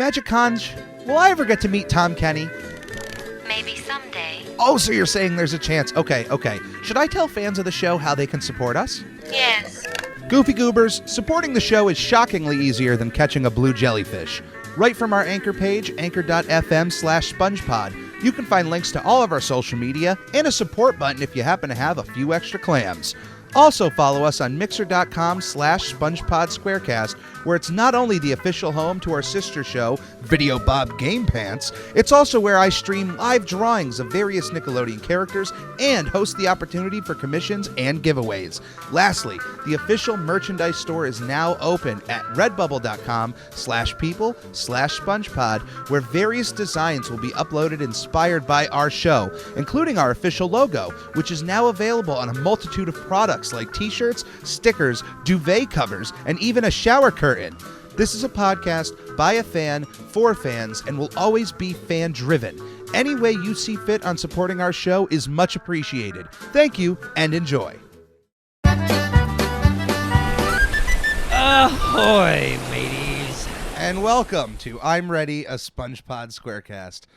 Magic Conj, will I ever get to meet Tom Kenny? Maybe someday. Oh, so you're saying there's a chance. Okay. Should I tell fans of the show how they can support us? Yes. Goofy Goobers, supporting the show is shockingly easier than catching a blue jellyfish. Right from our anchor page, anchor.fm/spongepod, you can find links to all of our social media and a support button if you happen to have a few extra clams. Also follow us on mixer.com/SpongePodSquareCast, where it's not only the official home to our sister show, Video Bob Game Pants, it's also where I stream live drawings of various Nickelodeon characters and host the opportunity for commissions and giveaways. Lastly, the official merchandise store is now open at redbubble.com/people/SpongePod, where various designs will be uploaded inspired by our show, including our official logo, which is now available on a multitude of products like t-shirts, stickers, duvet covers, and even a shower curtain. This is a podcast by a fan, for fans, and will always be fan-driven. Any way you see fit on supporting our show is much appreciated. Thank you, and enjoy. Ahoy, mateys. And welcome to I'm Ready, a SpongePod Squarecast.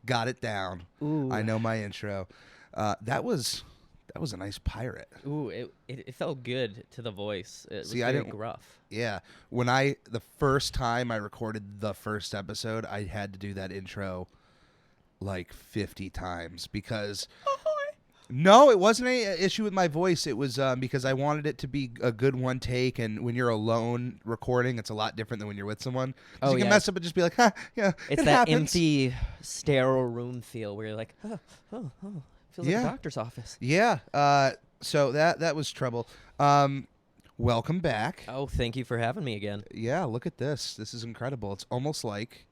Got it down. Ooh. I know my intro. That was a nice pirate. Ooh, it felt good to the voice. It was See, very gruff. Yeah. The first time I recorded the first episode, I had to do that intro like 50 times because... No, it wasn't any issue with my voice. It was because I wanted it to be a good one take, and when you're alone recording, it's a lot different than when you're with someone. You can mess up and just be like, yeah, it's it that happens. Empty, sterile room feel where you're like, oh. Feels like a doctor's office. Yeah. So that was trouble. Welcome back. Oh, thank you for having me again. Yeah, look at this. This is incredible. It's almost like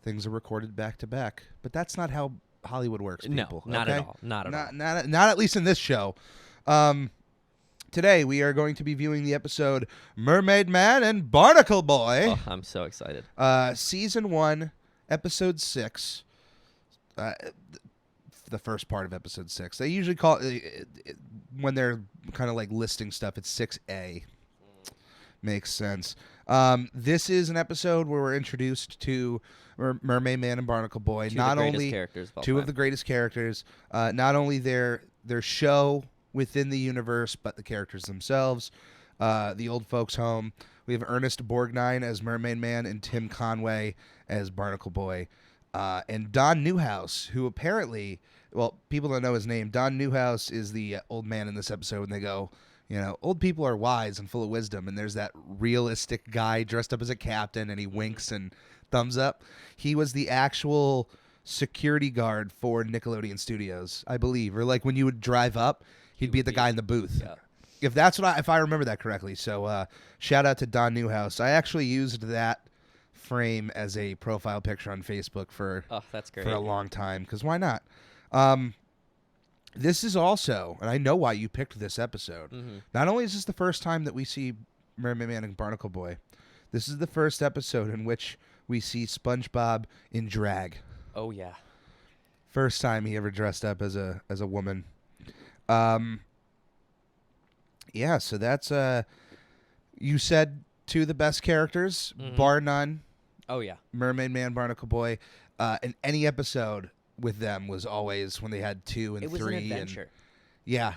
things are recorded back to back, but that's not how Hollywood works, people. No, not okay? at all. Not at all. Not at least in this show. Today we are going to be viewing the episode Mermaid Man and Barnacle Boy. Oh, I'm so excited. Season 1, Episode 6. The first part of Episode 6. They usually call it, when they're kind of like listing stuff, it's 6A. Makes sense. This is an episode where we're introduced to Mermaid Man and Barnacle Boy. Two of the greatest characters. Not only their show within the universe, but the characters themselves. The old folks' home. We have Ernest Borgnine as Mermaid Man and Tim Conway as Barnacle Boy. And Don Newhouse, who apparently, well, people don't know his name. Don Newhouse is the old man in this episode, and they go, old people are wise and full of wisdom, and there's that realistic guy dressed up as a captain, and he winks and thumbs up. He was the actual security guard for Nickelodeon Studios, I believe. Or like when you would drive up, he'd be the guy in the booth. Yeah. If I remember that correctly. So shout out to Don Newhouse. I actually used that frame as a profile picture on Facebook for that's great. for a long time, because why not? This is also, and I know why you picked this episode. Mm-hmm. Not only is this the first time that we see Mermaid Man and Barnacle Boy, this is the first episode in which we see SpongeBob in drag. Oh yeah. First time he ever dressed up as a woman. Yeah, so that's you said two of the best characters, bar none. Oh yeah. Mermaid Man, Barnacle Boy. And any episode with them was always when they had 2 and 3. It was an adventure. Yeah.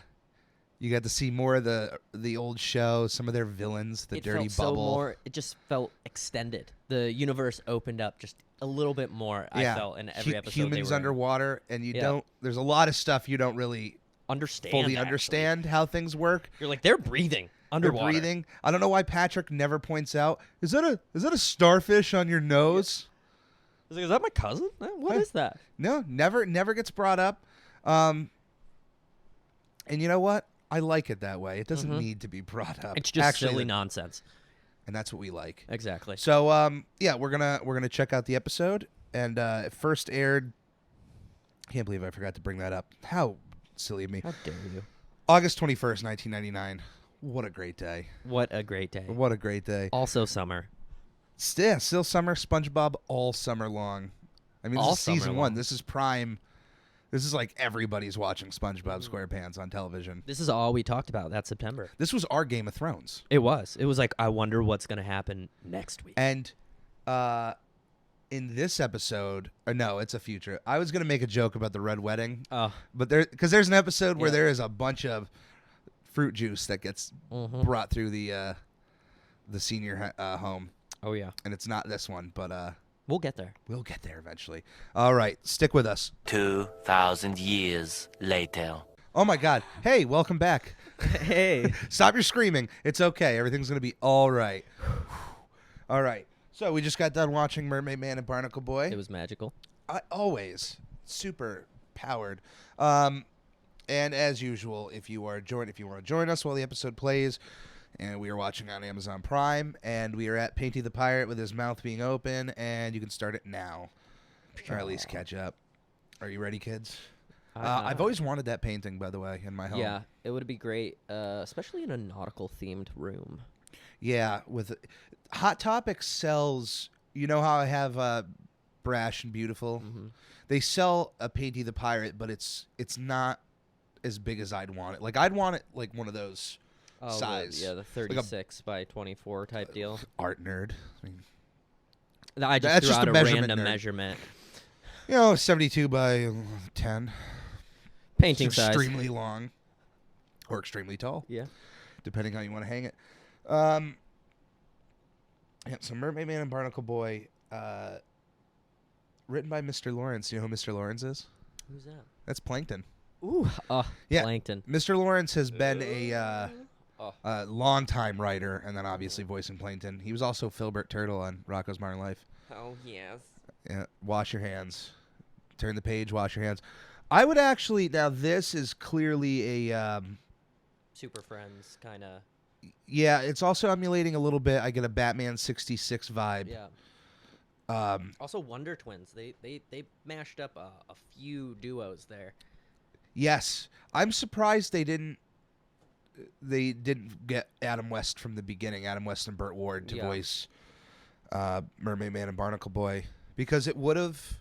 You got to see more of the old show, some of their villains, the Dirty Bubble. It just felt extended. The universe opened up just a little bit more, I felt, in every episode. Humans underwater, and there's a lot of stuff you don't really understand how things work. You're like, they're breathing underwater. They're breathing. I don't know why Patrick never points out, is that a starfish on your nose? I was like, is that my cousin? What is that? No, never gets brought up. And you know what? I like it that way. It doesn't need to be brought up. It's just silly nonsense. And that's what we like. Exactly. So we're gonna check out the episode. And it first aired, can't believe I forgot to bring that up. How silly of me. How dare you? August 21st, 1999. What a great day. What a great day. What a great day. Also summer. Still summer. SpongeBob all summer long. I mean, this is season 1. This is prime. This is like everybody's watching SpongeBob SquarePants on television. This is all we talked about that September. This was our Game of Thrones. It was. It was like, I wonder what's going to happen next week. And in this episode, or no, it's a future. I was gonna make a joke about the red wedding, Oh, but there's an episode where Yeah. there is a bunch of fruit juice that gets brought through the senior home, oh yeah. and it's not this one, but We'll get there. we'll get there eventually. All right, stick with us. 2,000 years later. Oh my God! Hey, welcome back. Hey. Stop your screaming. It's okay. Everything's gonna be all right. All right. So we just got done watching Mermaid Man and Barnacle Boy. It was magical. Always super powered. And as usual, if you want to join us while the episode plays, and we are watching on Amazon Prime, and we are at Painty the Pirate with his mouth being open, and you can start it now, or at least catch up. Are you ready, kids? I've always wanted that painting, by the way, in my home. Yeah, it would be great, especially in a nautical themed room. Yeah, with Hot Topic sells. You know how I have Brash and Beautiful. Mm-hmm. They sell a Painty the Pirate, but it's not as big as I'd want it. Like I'd want it like one of those size. The 36 by 24 type deal. Art nerd. I mean, I just that's threw just out a a measurement random nerd. measurement. 72 by 10. Painting It's size. extremely long or extremely tall, Yeah. depending how you want to hang it. Yeah, so Mermaid Man and Barnacle Boy, written by Mr. Lawrence. You know who Mr. Lawrence is? Who's that? That's Plankton. Ooh. Yeah. Plankton. Mr. Lawrence has been a Oh. long-time writer, and then obviously voicing Plankton. He was also Filbert Turtle on Rocko's Modern Life. Oh, yes. Yeah, wash your hands. Turn the page, wash your hands. I would actually, now this is clearly a, Super Friends kind of. yeah, it's also emulating a little bit. I get a Batman 66 vibe. Yeah. Also, Wonder Twins. They mashed up a few duos there. Yes. I'm surprised they didn't get Adam West from the beginning, Adam West and Burt Ward to voice Mermaid Man and Barnacle Boy, because it would have.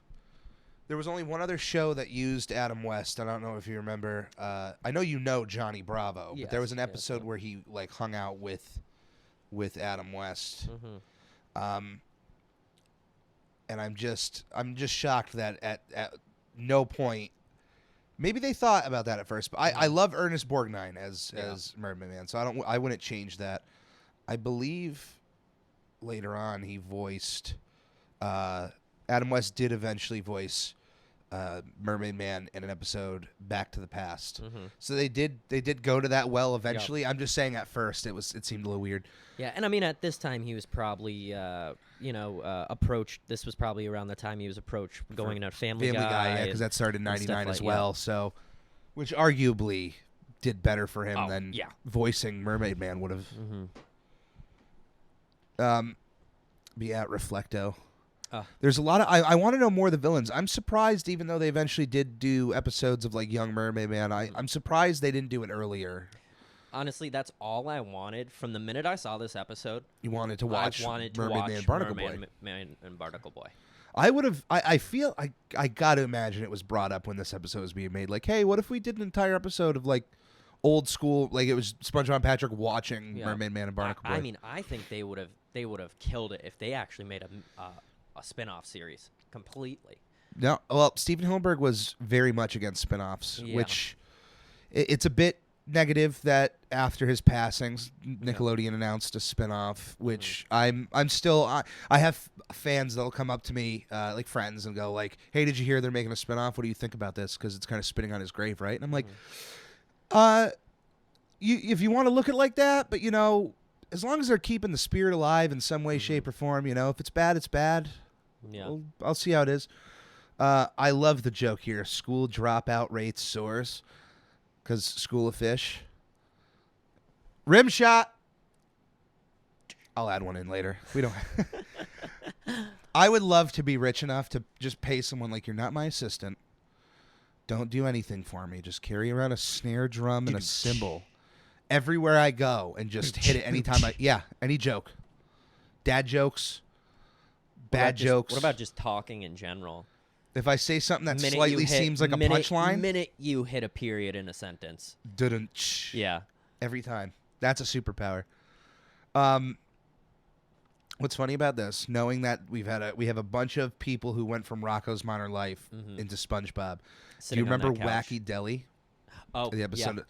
There was only one other show that used Adam West. I don't know if you remember. I know you know Johnny Bravo, but there was an episode where he like hung out with Adam West. Mm-hmm. And I'm just shocked that at no point. Maybe they thought about that at first, but I love Ernest Borgnine as Mermaid Man, so I wouldn't change that. I believe later on he voiced Adam West did eventually voice Mermaid Man in an episode Back to the Past. Mm-hmm. So they did go to that well eventually. I'm just saying at first it seemed a little weird. Yeah, and I mean at this time he was probably approached. This was probably around the time he was approached going into Family Guy. Yeah, because that started in '99 as like, well. So, which arguably did better for him than yeah. voicing Mermaid Man would have. Mm-hmm. But yeah, Reflecto. There's a lot of. I want to know more of the villains. I'm surprised, even though they eventually did do episodes of like Young Mermaid Man. I'm surprised they didn't do it earlier. Honestly, that's all I wanted from the minute I saw this episode. You wanted to watch Mermaid Man and Barnacle Boy. Mermaid Man and Barnacle Boy. I would have. I feel. I got to imagine it was brought up when this episode was being made. Like, hey, what if we did an entire episode of like old school, like it was SpongeBob and Patrick watching Mermaid Man and Barnacle Boy? I mean, I think they would have killed it if they actually made a spin-off series completely. No, well, Steven Hillenburg was very much against spin-offs, which it's a bit negative that after his passing, Nickelodeon announced a spin-off, which I'm still I have fans that'll come up to me like friends and go like, "Hey, did you hear they're making a spin-off? What do you think about this?" Because it's kind of spitting on his grave, right? And I'm like, if you want to look at it like that, but as long as they're keeping the spirit alive in some way, shape, or form, if it's bad, it's bad. Yeah. I'll see how it is. I love the joke here. School dropout rates soars because School of Fish. Rim shot. I'll add one in later. We don't. I would love to be rich enough to just pay someone like, you're not my assistant. Don't do anything for me. Just carry around a snare drum and a cymbal everywhere I go and just hit it anytime any joke. Dad jokes. Bad jokes. What about just talking in general? If I say something that slightly seems like a punchline, minute you hit a period in a sentence. Didn't. Yeah. Every time. That's a superpower. What's funny about this, knowing that we have a bunch of people who went from Rocco's Modern Life into SpongeBob. Do you Sitting on remember that couch. Wacky Deli? Oh, The episode, yeah.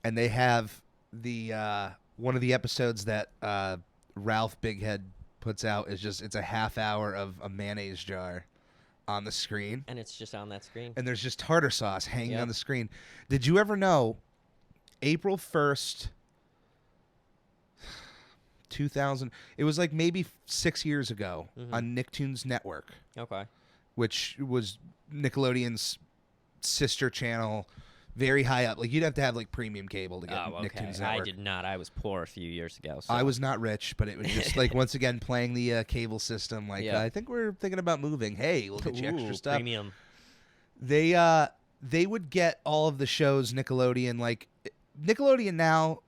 and they have the one of the episodes that Ralph Bighead puts out is just it's a half hour of a mayonnaise jar on the screen, And it's just on that screen. and there's just tartar sauce hanging Yep. on the screen. Did you ever know April 1st, 2000? It was like maybe 6 years ago on Nicktoons Network, Okay. which was Nickelodeon's sister channel, very high up. Like you'd have to have like premium cable to get Oh, okay. Nicktoons I Network. did not. I was poor a few years ago. So. I was not rich, but it was just like once again playing the cable system. Like Yeah. I think we're thinking about moving. Hey, we'll get you extra Ooh, stuff. premium. They would get all of the shows Nickelodeon. Like Nickelodeon now,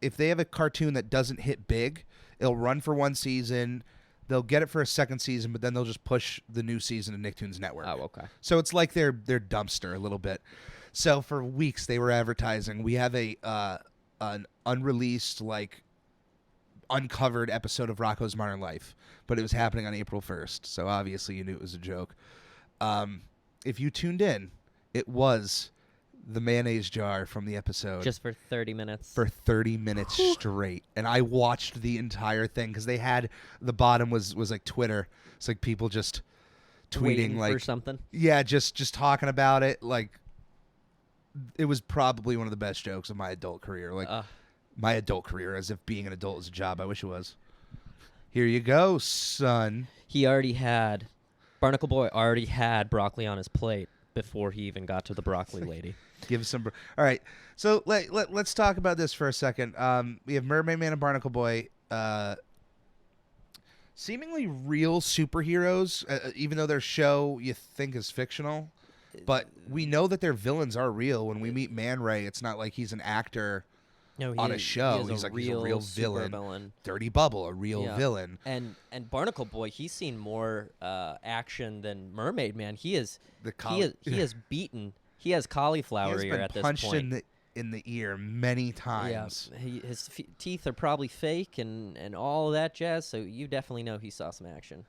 if they have a cartoon that doesn't hit big, it'll run for one season. They'll get it for a second season, but then they'll just push the new season to Nicktoons Network. Oh, okay. So it's like their dumpster a little bit. So for weeks they were advertising. We have an unreleased like uncovered episode of Rocco's Modern Life, but it was happening on April 1st. So obviously you knew it was a joke. If you tuned in, it was the mayonnaise jar from the episode Just for 30 minutes. for 30 minutes straight, and I watched the entire thing because they had the bottom was like Twitter. It's like people just tweeting Waiting like for something. yeah, just talking about it. Like it was probably one of the best jokes of my adult career. Like my adult career, as if being an adult is a job. I wish it was. Here you go, son. Barnacle Boy already had broccoli on his plate before he even got to the broccoli lady. Give us some. All right, so let's talk about this for a second. We have Mermaid Man and Barnacle Boy, seemingly real superheroes, even though their show you think is fictional. But we know that their villains are real. When we meet Man Ray, it's not like he's an actor No, on a he show. is He's a like he's a real villain. supervillain. Dirty Bubble, a real Yeah. villain. And Barnacle Boy, he's seen more action than Mermaid Man. He is he is beaten. He has cauliflower He has ear been at this punched point. in the ear many times. Yeah, his teeth are probably fake and all of that jazz. So you definitely know he saw some action.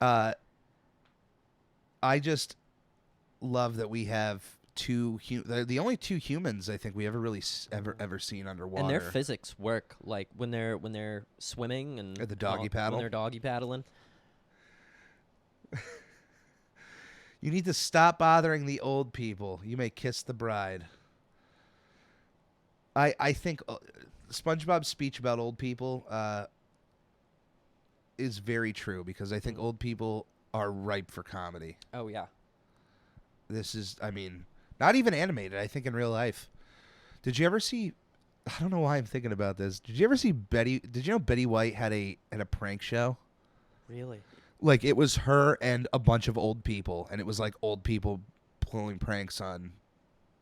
I just love that we have the only two humans I think we ever really ever seen underwater. And their physics work, like when they're swimming and Or the doggy paddle. When they're doggy paddling. You need to stop bothering the old people. You may kiss the bride. I think SpongeBob's speech about old people is very true because I think old people are ripe for comedy. Oh yeah. This is, I mean, not even animated. I think in real life. Did you ever see? I don't know why I'm thinking about this. Did you ever see Betty? Did you know Betty White had a prank show? Really? Like it was her and a bunch of old people, and it was like old people pulling pranks on.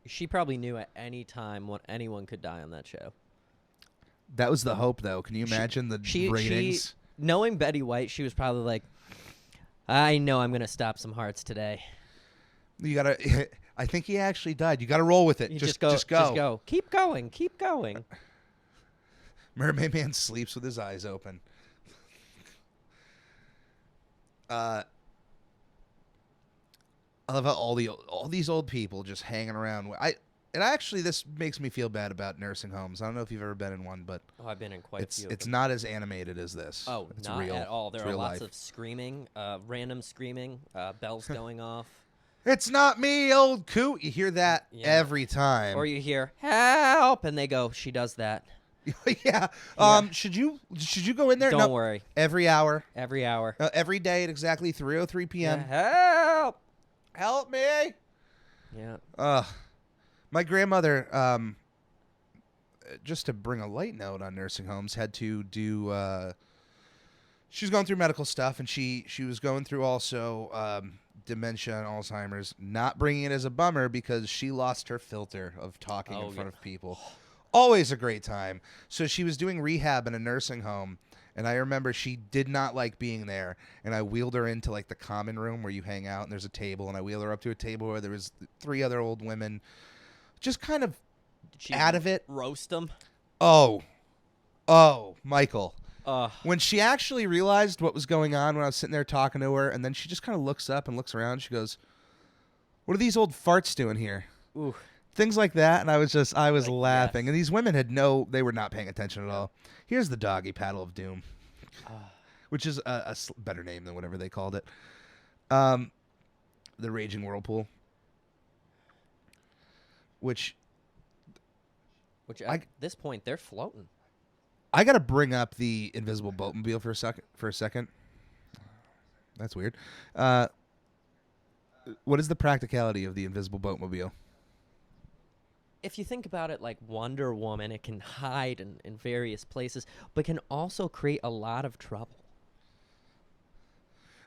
She probably knew at any time what anyone could die on that show. That was the hope, though. Can you imagine the ratings? Knowing Betty White, she was probably like, I know I'm gonna stop some hearts today. You gotta. I think he actually died. You gotta roll with it. You Just go. go. Keep going. Keep going. Mermaid Man sleeps with his eyes open. I love how all these old people just hanging around. This makes me feel bad about nursing homes. I don't know if you've ever been in one, but Oh, I've been in quite a few. it's of them. not as animated as this. Oh, it's not real. at all. There It's are real lots life. of screaming, random screaming, bells going off. It's not me, old coot. You hear that Yeah. every time. Or you hear help, and they go, "She does that." yeah. Yeah. Should you go in there? Don't No. worry. Every hour. Every hour. Every day at exactly 3:03 p.m. Yeah, help. Help me. Yeah. My grandmother, just to bring a light note on nursing homes, had to do. She's going through medical stuff, and she was going through also dementia and Alzheimer's. Not bringing it as a bummer because she lost her filter of talking in front of people. Always a great time. So she was doing rehab in a nursing home, and I remember she did not like being there. And I wheeled her into like the common room where you hang out, and there's a table, and I wheeled her up to a table where there was 3 other old women, just kind of Did she out of it. Roast them. Oh, Michael. When she actually realized what was going on when I was sitting there talking to her, and then she just kind of looks up and looks around. She goes, "What are these old farts doing here?" Ooh. Things like that, and I was Like, laughing. yes. And these women they were not paying attention at all. Here's the doggy paddle of doom, which is a better name than whatever they called it. The Raging Whirlpool, which At this point they're floating. I got to bring up the invisible boatmobile for a second. That's weird. What is the practicality of the invisible boatmobile? If you think about it like Wonder Woman, it can hide in various places, but can also create a lot of trouble.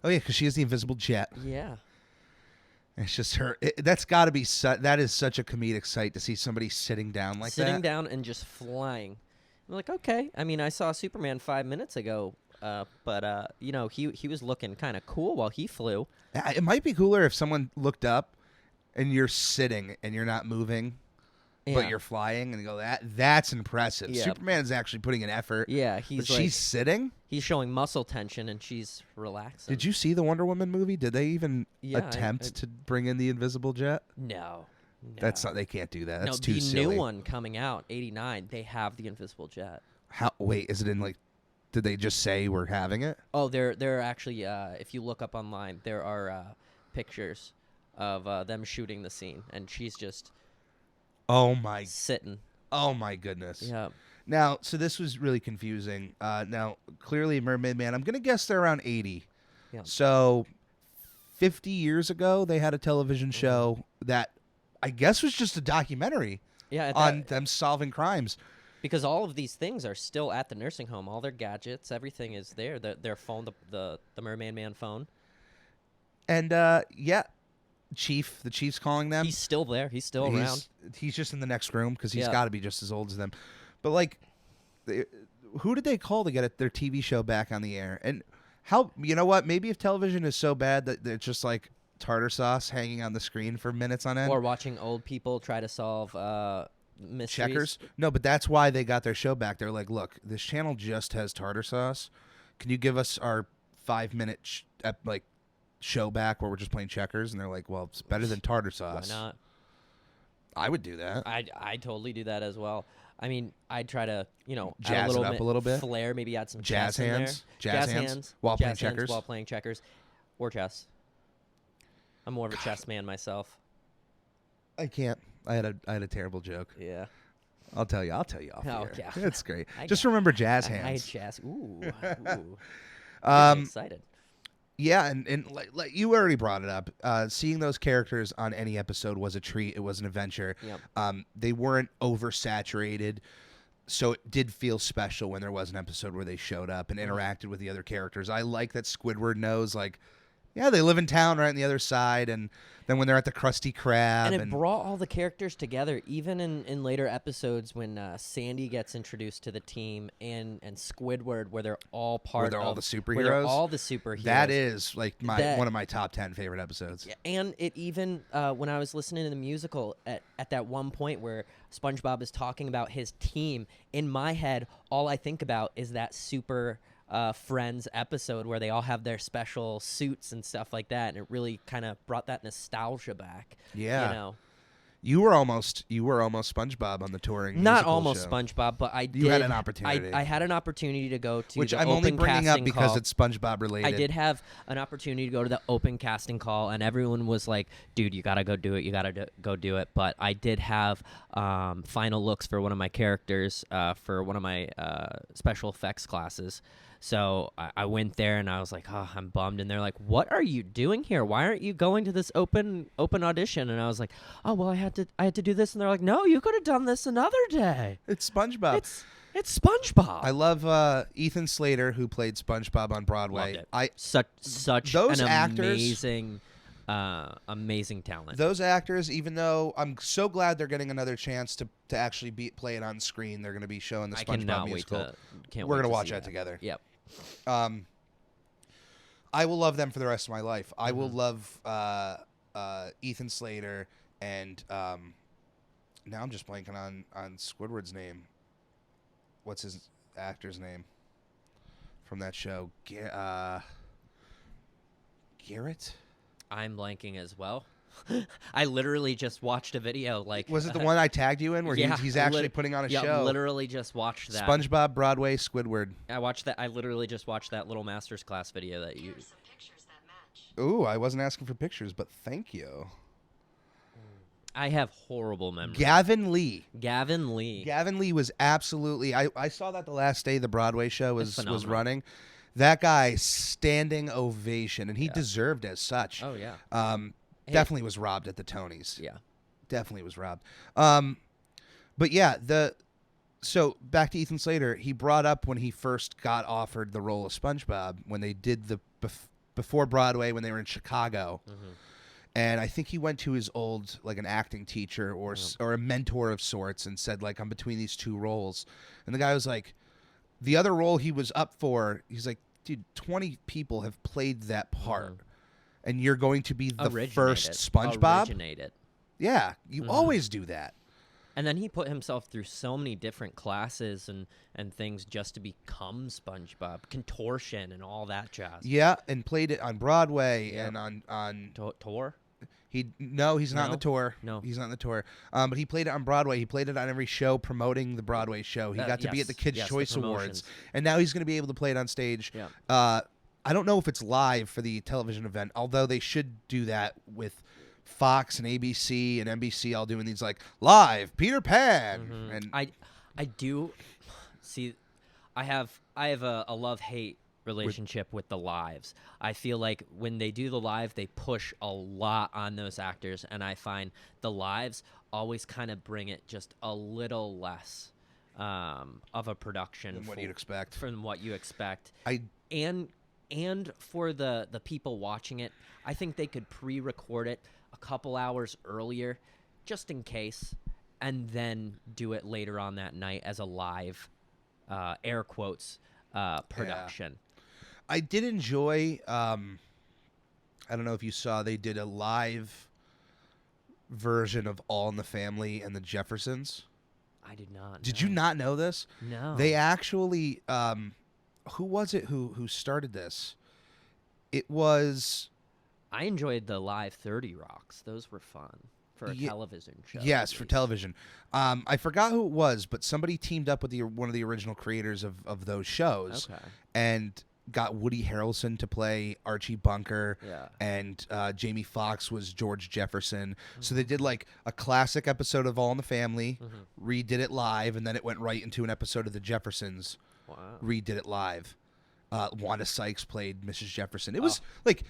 Oh yeah, because she has the invisible jet. Yeah. It's just her. That's got to be that is such a comedic sight to see somebody sitting down like that. Sitting down and just flying. I'm like, okay. I mean, I saw Superman 5 minutes ago, but you know, he was looking kind of cool while he flew. It might be cooler if someone looked up and you're sitting and you're not moving, but you're flying, and you go, that's impressive. Yeah. Superman's actually putting an effort. Yeah, But she's sitting. He's showing muscle tension, and she's relaxing. Did you see the Wonder Woman movie? Did they even Yeah, attempt to bring in the invisible jet? No. That's not. They can't do that. That's no, too the silly. new one coming out, 89, they have the invisible jet. How? Wait, is it in like? Did they just say we're having it? Oh, there are actually, if you look up online, there are pictures of them shooting the scene, and she's just Oh my! sitting. Oh my goodness! Yeah. Now, so this was really confusing. Now, clearly, Mermaid Man. I'm gonna guess they're around 80. Yeah. So, 50 years ago, they had a television show that I guess was just a documentary Yeah, on them solving crimes. because all of these things are still at the nursing home. All their gadgets, everything is there. Their phone, the Mermaid Man phone. And yeah, the chief's calling them. He's still there. He's still around. He's just in the next room because he's Yeah. got to be just as old as them. But like, who did they call to get their TV show back on the air? And how? You know what? Maybe if television is so bad that it's just like tartar sauce hanging on the screen for minutes on end. Or watching old people try to solve mysteries. Checkers. No, but that's why they got their show back. They're like, look, this channel just has tartar sauce. Can you give us our 5-minute show back where we're just playing checkers? And they're like, well, it's better than tartar sauce. Why not? I would do that. I totally do that as well. I mean, I'd try to, Jazz add it up a little bit. flair, maybe add some Jazz chess in there. hands. Jazz hands while jazz playing hands checkers. while playing checkers, or chess. I'm more of a chess man myself. I can't. I had a terrible joke. Yeah. I'll tell you off Oh, here. yeah. It's great. I Just got- remember jazz I had hands. chess. Ooh. Ooh. Um, I'm excited. Yeah, and like you already brought it up. Seeing those characters on any episode was a treat. It was an adventure. Yep. They weren't oversaturated, so it did feel special when there was an episode where they showed up and interacted with the other characters. I like that Squidward knows, like, yeah, they live in town right on the other side, and then when they're at the Krusty Krab, And it brought all the characters together, even in later episodes when Sandy gets introduced to the team and Squidward, where they're all part they're of all the where they're superheroes? all the superheroes. that is like That- one of my top 10 favorite episodes. Yeah, and it even when I was listening to the musical at that one point where SpongeBob is talking about his team, in my head, all I think about is that Super Friends episode where they all have their special suits and stuff like that, and it really kind of brought that nostalgia back. Yeah. You were almost SpongeBob on the touring. Not musical almost show. SpongeBob, but I did. You had an opportunity. I had an opportunity to go to Which the I'm only open bringing up casting because call. it's SpongeBob related. I did have an opportunity to go to the open casting call, and everyone was like, dude, you got to go do it. You got to go do it. But I did have final looks for one of my characters for one of my special effects classes. So I went there, and I was like, oh, I'm bummed. And they're like, what are you doing here? Why aren't you going to this open audition? And I was like, oh, well, I had to do this. And they're like, no, you could have done this another day. It's SpongeBob. It's SpongeBob. I love Ethan Slater, who played SpongeBob on Broadway. Loved it. Such those an actors- amazing talent. Those actors, even though I'm so glad they're getting another chance to actually play it on screen, they're going to be showing the I SpongeBob cannot wait musical. can't We're wait gonna to watch see that together. Yep. I will love them for the rest of my life. I Mm-hmm. will love Ethan Slater and now I'm just blanking on Squidward's name. What's his actor's name? from that show. Garrett? I'm blanking as well. I literally just watched a video. Like, Was it the one I tagged you in where yeah, he's actually putting on a show? Literally just watched that. Spongebob, Broadway, Squidward. I watched that. I literally just watched that little master's class video that you. Ooh, I wasn't asking for pictures, but thank you. I have horrible memory. Gavin Lee. Gavin Lee. Gavin Lee was absolutely. I saw that the last day the Broadway show was phenomenal. running. That guy, standing ovation, and he deserved as such. Oh yeah. Definitely was robbed at the Tonys. Yeah. Definitely was robbed. But yeah, so back to Ethan Slater. He brought up when he first got offered the role of SpongeBob when they did the before Broadway when they were in Chicago. Mm-hmm. And I think he went to his old, like, an acting teacher or a mentor of sorts and said, like, I'm between these two roles. And the guy was like, the other role he was up for, he's like, dude, 20 people have played that part. Mm-hmm. And you're going to be the Originate first it. SpongeBob? Originate it. Yeah, you always do that. And then he put himself through so many different classes and things just to become SpongeBob, contortion and all that jazz. Yeah, and played it on Broadway and on Tour? he's not on the tour. No. He's not on the tour. But he played it on Broadway. He played it on every show promoting the Broadway show. He got to be at the Kids' Choice Awards, and now he's going to be able to play it on stage. Yeah. I don't know if it's live for the television event, although they should do that with Fox and ABC and NBC all doing these like live Peter Pan. Mm-hmm. And I do see. I have a love-hate relationship with the lives. I feel like when they do the live, they push a lot on those actors, and I find the lives always kind of bring it just a little less of a production than what you'd expect. From what you expect. And for the people watching it, I think they could pre-record it a couple hours earlier, just in case, and then do it later on that night as a live, air quotes, production. Yeah. I did enjoy. I don't know if you saw, they did a live version of All in the Family and the Jeffersons. I did not. Did you not know this? No. They actually. Who was it who started this? It was. I enjoyed the live 30 Rocks. Those were fun for a television show. Yes, for television. I forgot who it was, but somebody teamed up with one of the original creators of those shows. Okay. And got Woody Harrelson to play Archie Bunker. Yeah. And Jamie Foxx was George Jefferson. Mm-hmm. So they did like a classic episode of All in the Family, redid it live, and then it went right into an episode of the Jeffersons. Wow. Redid it live. Wanda Sykes played Mrs. Jefferson. It was like,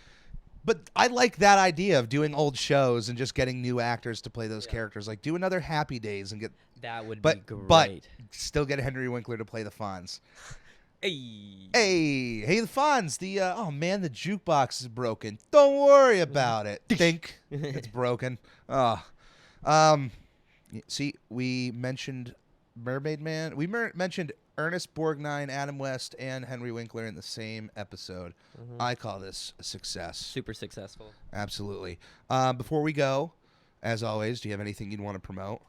but I like that idea of doing old shows and just getting new actors to play those characters. Like, do another Happy Days and get that would be great. But still get Henry Winkler to play the Fonz. Hey, the Fonz. Oh man, the jukebox is broken. Don't worry about it. Think it's broken. See, we mentioned Mermaid Man. We mentioned Ernest Borgnine, Adam West, and Henry Winkler in the same episode. I call this a success. Super successful. Absolutely. Before we go, as always, do you have anything you'd want to promote?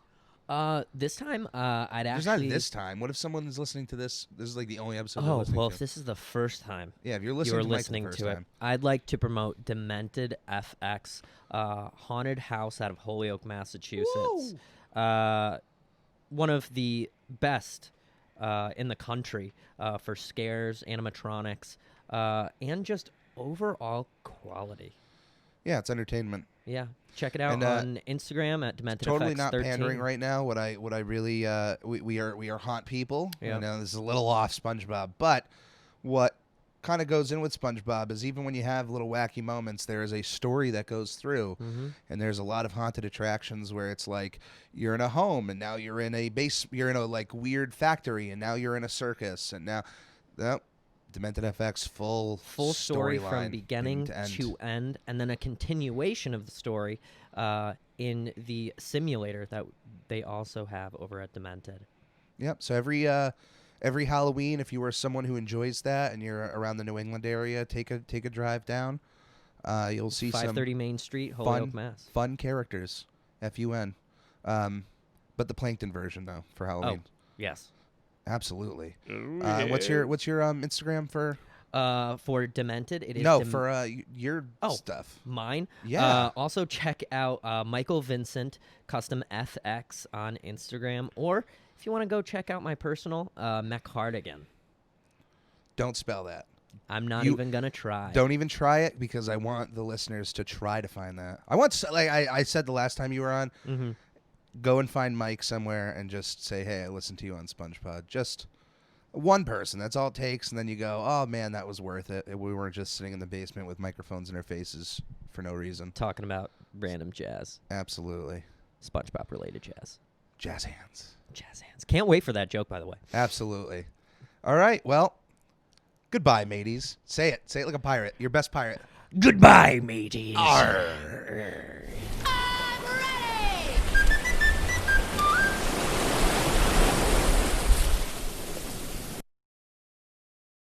This time, I'd There's actually. not this time. What if someone is listening to this? This is like the only episode. Oh, listening well, to. if this is the first time. Yeah, if you're listening, listening to to it, it. I'd like to promote Demented FX, haunted house out of Holyoke, Massachusetts. One of the best in the country for scares, animatronics, and just overall quality. Yeah, it's entertainment. Yeah, check it out And, on Instagram at Demented Totally FX13. not pandering right now. What I really we are haunt people. Yeah. You know, this is a little off SpongeBob, but what kind of goes in with SpongeBob is even when you have little wacky moments, there is a story that goes through, and there's a lot of haunted attractions where it's like you're in a home and now you're in a you're in a like weird factory and now you're in a circus and now, Demented FX full story from storyline beginning to end. and then a continuation of the story in the simulator that they also have over at Demented. Yep. So every Halloween, if you are someone who enjoys that and you're around the New England area, take a drive down. You'll see 530 Main Street, Holyoke, Mass. Fun characters, FUN. But the Plankton version though for Halloween. Oh, yes. Absolutely. What's your Instagram for? For Demented, it is For your stuff. Mine. Yeah. Also check out Michael Vincent Custom FX on Instagram, or if you want to go check out my personal Mech Hardigan. Don't spell that. I'm not even gonna try. Don't even try it because I want the listeners to try to find that. I want, like I said the last time you were on, go and find Mike somewhere and just say, hey, I listened to you on SpongePod. Just one person. That's all it takes. And then you go, oh, man, that was worth it. We weren't just sitting in the basement with microphones in our faces for no reason. Talking about random jazz. Absolutely. SpongeBob-related jazz. Jazz hands. Jazz hands. Can't wait for that joke, by the way. Absolutely. All right. Well, goodbye, mateys. Say it. Say it like a pirate. Your best pirate. Goodbye, mateys. Arr.